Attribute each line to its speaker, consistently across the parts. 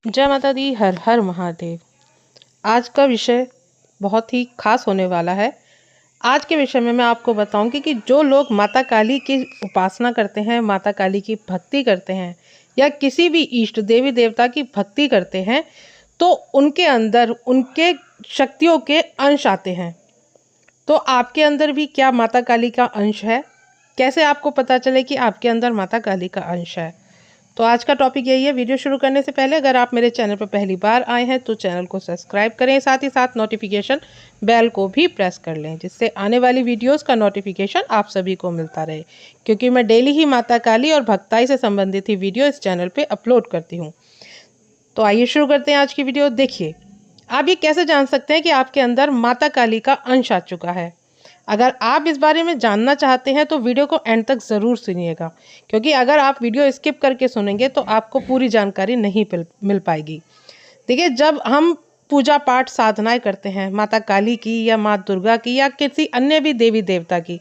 Speaker 1: जय माता दी। हर हर महादेव। आज का विषय बहुत ही खास होने वाला है। आज के विषय में मैं आपको बताऊंगी कि जो लोग माता काली की उपासना करते हैं, माता काली की भक्ति करते हैं या किसी भी इष्ट देवी देवता की भक्ति करते हैं, तो उनके अंदर उनके शक्तियों के अंश आते हैं। तो आपके अंदर भी क्या माता काली का अंश है? कैसे आपको पता चले कि आपके अंदर माता काली का अंश है? तो आज का टॉपिक यही है। वीडियो शुरू करने से पहले अगर आप मेरे चैनल पर पहली बार आए हैं तो चैनल को सब्सक्राइब करें, साथ ही साथ नोटिफिकेशन बेल को भी प्रेस कर लें, जिससे आने वाली वीडियोस का नोटिफिकेशन आप सभी को मिलता रहे, क्योंकि मैं डेली ही माता काली और भक्ताई से संबंधित ही वीडियो इस चैनल पर अपलोड करती हूँ। तो आइए शुरू करते हैं आज की वीडियो। देखिए, आप ये कैसे जान सकते हैं कि आपके अंदर माता काली का अंश आ चुका है? अगर आप इस बारे में जानना चाहते हैं तो वीडियो को एंड तक ज़रूर सुनिएगा, क्योंकि अगर आप वीडियो स्किप करके सुनेंगे तो आपको पूरी जानकारी नहीं मिल पाएगी। देखिए, जब हम पूजा पाठ साधनाएं करते हैं माता काली की या माँ दुर्गा की या किसी अन्य भी देवी देवता की,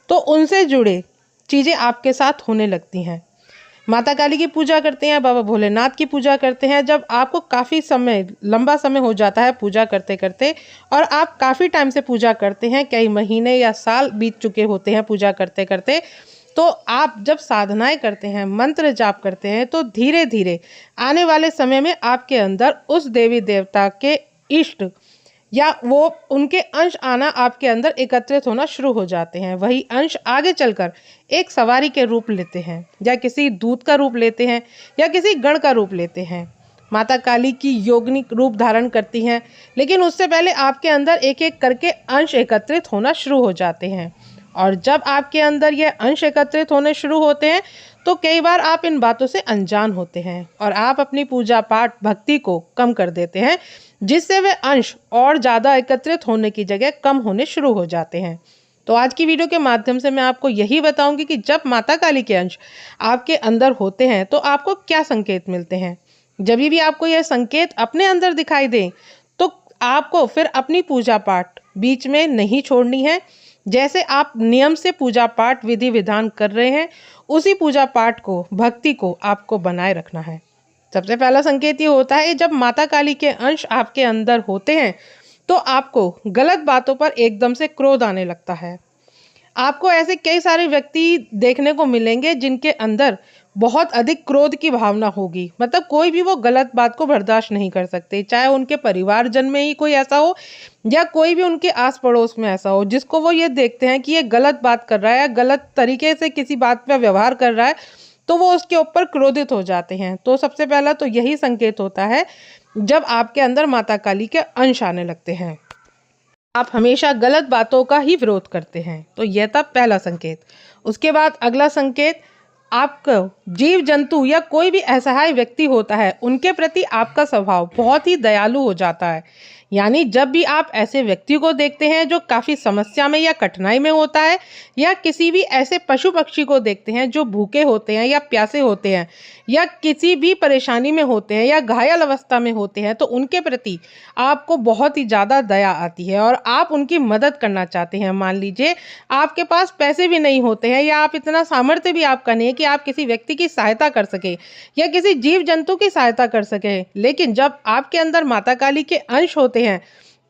Speaker 1: तो उनसे जुड़े चीज़ें आपके साथ होने लगती हैं। माता काली की पूजा करते हैं, बाबा भोलेनाथ की पूजा करते हैं, जब आपको काफ़ी समय, लंबा समय हो जाता है पूजा करते करते, और आप काफ़ी टाइम से पूजा करते हैं, कई महीने या साल बीत चुके होते हैं पूजा करते करते, तो आप जब साधनाएं करते हैं, मंत्र जाप करते हैं, तो धीरे धीरे आने वाले समय में आपके अंदर उस देवी देवता के इष्ट या वो उनके अंश आना आपके अंदर एकत्रित होना शुरू हो जाते हैं। वही अंश आगे चलकर एक सवारी के रूप लेते हैं, या किसी दूत का रूप लेते हैं, या किसी गण का रूप लेते हैं। माता काली की योगिनी रूप धारण करती हैं, लेकिन उससे पहले आपके अंदर एक एक करके अंश एकत्रित होना शुरू हो जाते हैं। और जब आपके अंदर ये अंश एकत्रित होने शुरू होते हैं तो कई बार आप इन बातों से अनजान होते हैं और आप अपनी पूजा पाठ भक्ति को कम कर देते हैं, जिससे वे अंश और ज़्यादा एकत्रित होने की जगह कम होने शुरू हो जाते हैं। तो आज की वीडियो के माध्यम से मैं आपको यही बताऊंगी कि जब माता काली के अंश आपके अंदर होते हैं तो आपको क्या संकेत मिलते हैं। जब भी आपको यह संकेत अपने अंदर दिखाई दे तो आपको फिर अपनी पूजा पाठ बीच में नहीं छोड़नी है। जैसे आप नियम से पूजा पाठ विधि विधान कर रहे हैं, उसी पूजा पाठ को, भक्ति को आपको बनाए रखना है। सबसे पहला संकेत ये होता है, जब माता काली के अंश आपके अंदर होते हैं तो आपको गलत बातों पर एकदम से क्रोध आने लगता है। आपको ऐसे कई सारे व्यक्ति देखने को मिलेंगे जिनके अंदर बहुत अधिक क्रोध की भावना होगी। मतलब कोई भी वो गलत बात को बर्दाश्त नहीं कर सकते, चाहे उनके परिवारजन में ही कोई ऐसा हो या कोई भी उनके आस पड़ोस में ऐसा हो, जिसको वो ये देखते हैं कि ये गलत बात कर रहा है या गलत तरीके से किसी बात पर व्यवहार कर रहा है, तो वो उसके ऊपर क्रोधित हो जाते हैं। तो सबसे पहला तो यही संकेत होता है जब आपके अंदर माता काली के अंश आने लगते हैं। आप हमेशा गलत बातों का ही विरोध करते हैं, तो यह था पहला संकेत। उसके बाद अगला संकेत, आपको जीव जंतु या कोई भी असहाय व्यक्ति होता है, उनके प्रति आपका स्वभाव बहुत ही दयालु हो जाता है। यानी जब भी आप ऐसे व्यक्ति को देखते हैं जो काफ़ी समस्या में या कठिनाई में होता है, या किसी भी ऐसे पशु पक्षी को देखते हैं जो भूखे होते हैं या प्यासे होते हैं या किसी भी परेशानी में होते हैं या घायल अवस्था में होते हैं, तो उनके प्रति आपको बहुत ही ज़्यादा दया आती है और आप उनकी मदद करना चाहते हैं। मान लीजिए आपके पास पैसे भी नहीं होते हैं या आप इतना सामर्थ्य भी आपका नहीं है कि आप किसी व्यक्ति की सहायता कर सके या किसी जीव जंतु की सहायता कर सके, लेकिन जब आपके अंदर माता काली के अंश होते हैं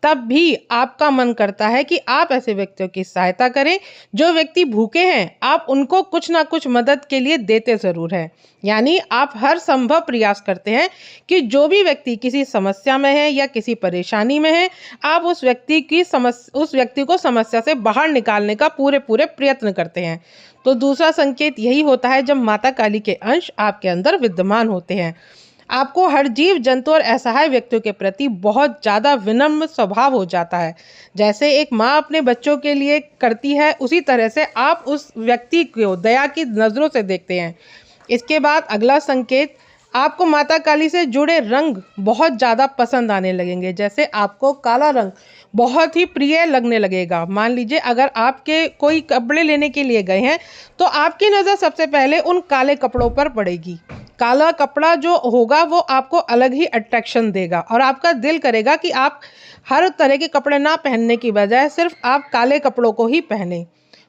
Speaker 1: तब भी आपका मन करता है कि आप ऐसे व्यक्तियों की सहायता करें। जो व्यक्ति भूखे हैं, आप उनको कुछ ना कुछ मदद के लिए देते ज़रूर हैं। यानी आप हर संभव प्रयास करते हैं कि जो भी व्यक्ति किसी समस्या में है या किसी परेशानी में है, आप उस व्यक्ति को समस्या से बाहर निकालने का पूरे प्रयत्न करते हैं। तो दूसरा संकेत यही होता है जब माता काली के अंश आपके अंदर विद्यमान होते हैं। आपको हर जीव जंतु और असहाय व्यक्तियों के प्रति बहुत ज़्यादा विनम्र स्वभाव हो जाता है। जैसे एक माँ अपने बच्चों के लिए करती है, उसी तरह से आप उस व्यक्ति को दया की नज़रों से देखते हैं। इसके बाद अगला संकेत, आपको माता काली से जुड़े रंग बहुत ज़्यादा पसंद आने लगेंगे। जैसे आपको काला रंग बहुत ही प्रिय लगने लगेगा। मान लीजिए अगर आपके कोई कपड़े लेने के लिए गए हैं तो आपकी नज़र सबसे पहले उन काले कपड़ों पर पड़ेगी। काला कपड़ा जो होगा वो आपको अलग ही अट्रैक्शन देगा और आपका दिल करेगा कि आप हर तरह के कपड़े ना पहनने की बजाय सिर्फ आप काले कपड़ों को ही पहने।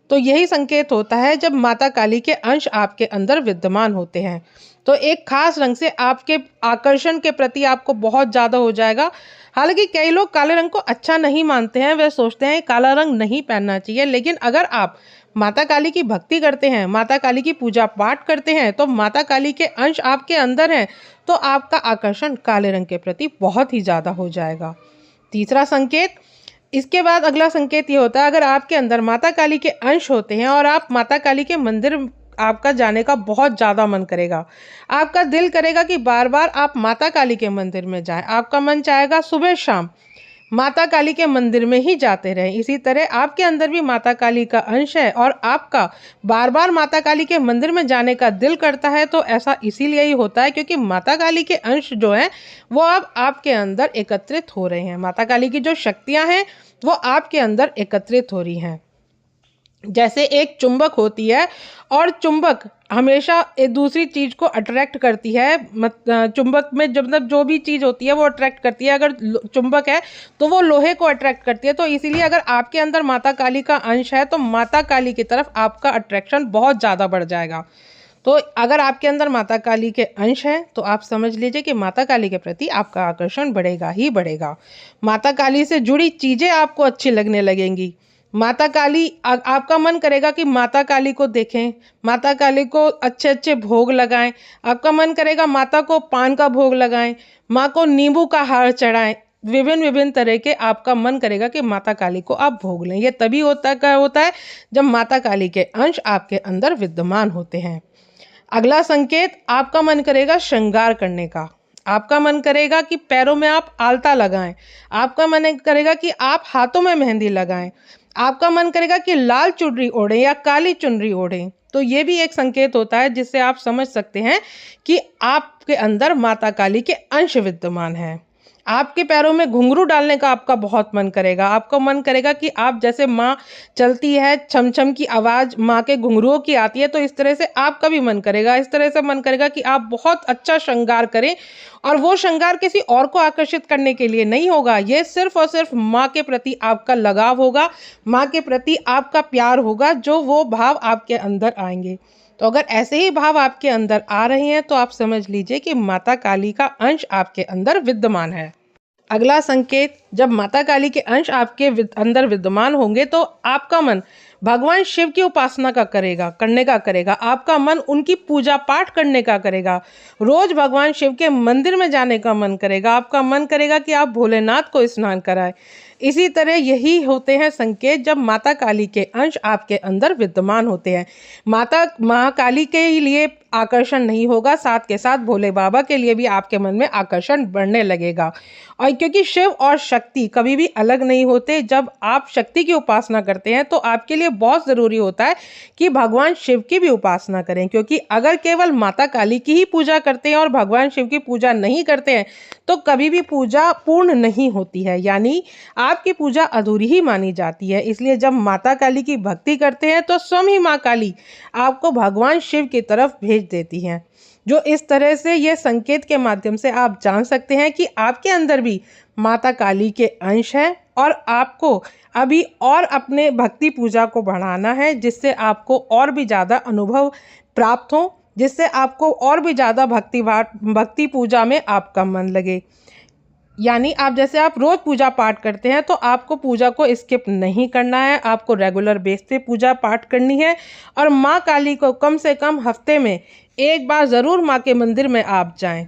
Speaker 1: तो यही संकेत होता है जब माता काली के अंश आपके अंदर विद्यमान होते हैं। तो एक खास रंग से आपके आकर्षण के प्रति आपको बहुत ज़्यादा हो जाएगा। हालांकि कई लोग काले रंग को अच्छा नहीं मानते हैं, वे सोचते हैं काला रंग नहीं पहनना चाहिए, लेकिन अगर आप माता काली की भक्ति करते हैं, माता काली की पूजा पाठ करते हैं, तो माता काली के अंश आपके अंदर हैं, तो आपका आकर्षण काले रंग के प्रति बहुत ही ज़्यादा हो जाएगा। तीसरा संकेत, इसके बाद अगला संकेत ये होता है, अगर आपके अंदर माता काली के अंश होते हैं और आप माता काली के मंदिर आपका जाने का बहुत ज़्यादा मन करेगा, आपका दिल करेगा कि बार बार आप माता काली के मंदिर में जाएं, आपका मन चाहेगा सुबह शाम माता काली के मंदिर में ही जाते रहें। इसी तरह आपके अंदर भी माता काली का अंश है और आपका बार बार माता काली के मंदिर में जाने का दिल करता है, तो ऐसा इसीलिए ही होता है क्योंकि माता काली के अंश जो हैं वो अब आपके अंदर एकत्रित हो रहे हैं। माता काली की जो शक्तियां हैं वो आपके अंदर एकत्रित हो रही हैं। जैसे एक चुंबक होती है और चुंबक हमेशा एक दूसरी चीज को अट्रैक्ट करती है। चुंबक में जब तक जो भी चीज होती है वो अट्रैक्ट करती है। अगर चुंबक है तो वो लोहे को अट्रैक्ट करती है। तो इसीलिए अगर आपके अंदर माता काली का अंश है तो माता काली की तरफ आपका अट्रैक्शन बहुत ज़्यादा बढ़ जाएगा। तो अगर आपके अंदर माता काली के अंश हैं तो आप समझ लीजिए कि माता काली के प्रति आपका आकर्षण बढ़ेगा ही बढ़ेगा। माता काली से जुड़ी चीज़ें आपको अच्छी लगने लगेंगी। माता काली आपका मन करेगा कि माता काली को देखें, माता काली को अच्छे अच्छे भोग लगाएं। आपका मन करेगा माता को पान का भोग लगाएं, माँ को नींबू का हार चढ़ाएं। विभिन्न विभिन्न तरह के आपका मन करेगा कि माता काली को आप भोग लें। ये तभी होता है जब माता काली के अंश आपके अंदर विद्यमान होते हैं। अगला संकेत, आपका मन करेगा श्रृंगार करने का। आपका मन करेगा कि पैरों में आप आलता लगाएं। आपका मन करेगा कि आप हाथों में मेहंदी लगाएं। आपका मन करेगा कि लाल चुनरी ओढ़ें या काली चुनरी ओढ़ें। तो ये भी एक संकेत होता है जिससे आप समझ सकते हैं कि आपके अंदर माता काली के अंश विद्यमान हैं। आपके पैरों में घुंघरू डालने का आपका बहुत मन करेगा। आपको मन करेगा कि आप जैसे माँ चलती है, छम छम की आवाज़ माँ के घुंघरुओं की आती है, तो इस तरह से आपका भी मन करेगा। इस तरह से मन करेगा कि आप बहुत अच्छा श्रृंगार करें, और वो श्रृंगार किसी और को आकर्षित करने के लिए नहीं होगा। ये सिर्फ और सिर्फ माँ के प्रति आपका लगाव होगा, माँ के प्रति आपका प्यार होगा, जो वो भाव आपके अंदर आएंगे। तो अगर ऐसे ही भाव आपके अंदर आ रहे हैं तो आप समझ लीजिए कि माता काली का अंश आपके अंदर विद्यमान है। अगला संकेत, जब माता काली के अंश आपके अंदर विद्यमान होंगे तो आपका मन भगवान शिव की उपासना करने का करेगा। आपका मन उनकी पूजा पाठ करने का करेगा। रोज भगवान शिव के मंदिर में जाने का मन करेगा। आपका मन करेगा कि आप भोलेनाथ को स्नान कराएं। इसी तरह यही होते हैं संकेत जब माता काली के अंश आपके अंदर विद्यमान होते हैं। माता महाकाली के लिए आकर्षण नहीं होगा, साथ के साथ भोले बाबा के लिए भी आपके मन में आकर्षण बढ़ने लगेगा। और क्योंकि शिव और शक्ति कभी भी अलग नहीं होते, जब आप शक्ति की उपासना करते हैं तो आपके लिए बहुत ज़रूरी होता है कि भगवान शिव की भी उपासना करें। क्योंकि अगर केवल माता काली की ही पूजा करते हैं और भगवान शिव की पूजा नहीं करते हैं तो कभी भी पूजा पूर्ण नहीं होती है, यानी आपकी पूजा अधूरी ही मानी जाती है। इसलिए जब माता काली की भक्ति करते हैं तो स्वयं ही माँ काली आपको भगवान शिव की तरफ भेज देती हैं। जो इस तरह से ये संकेत के माध्यम से आप जान सकते हैं कि आपके अंदर भी माता काली के अंश हैं और आपको अभी और अपने भक्ति पूजा को बढ़ाना है, जिससे आपको और भी ज़्यादा अनुभव प्राप्त हो, जिससे आपको और भी ज़्यादा भक्ति पूजा में आपका मन लगे। यानी आप रोज पूजा पाठ करते हैं तो आपको पूजा को स्किप नहीं करना है, आपको रेगुलर बेस पे पूजा पाठ करनी है और माँ काली को कम से कम हफ्ते में एक बार ज़रूर माँ के मंदिर में आप जाएं।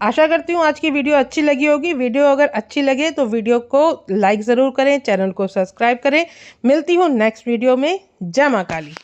Speaker 1: आशा करती हूँ आज की वीडियो अच्छी लगी होगी। वीडियो अगर अच्छी लगे तो वीडियो को लाइक ज़रूर करें, चैनल को सब्सक्राइब करें। मिलती हूँ नेक्स्ट वीडियो में। जय माँ काली।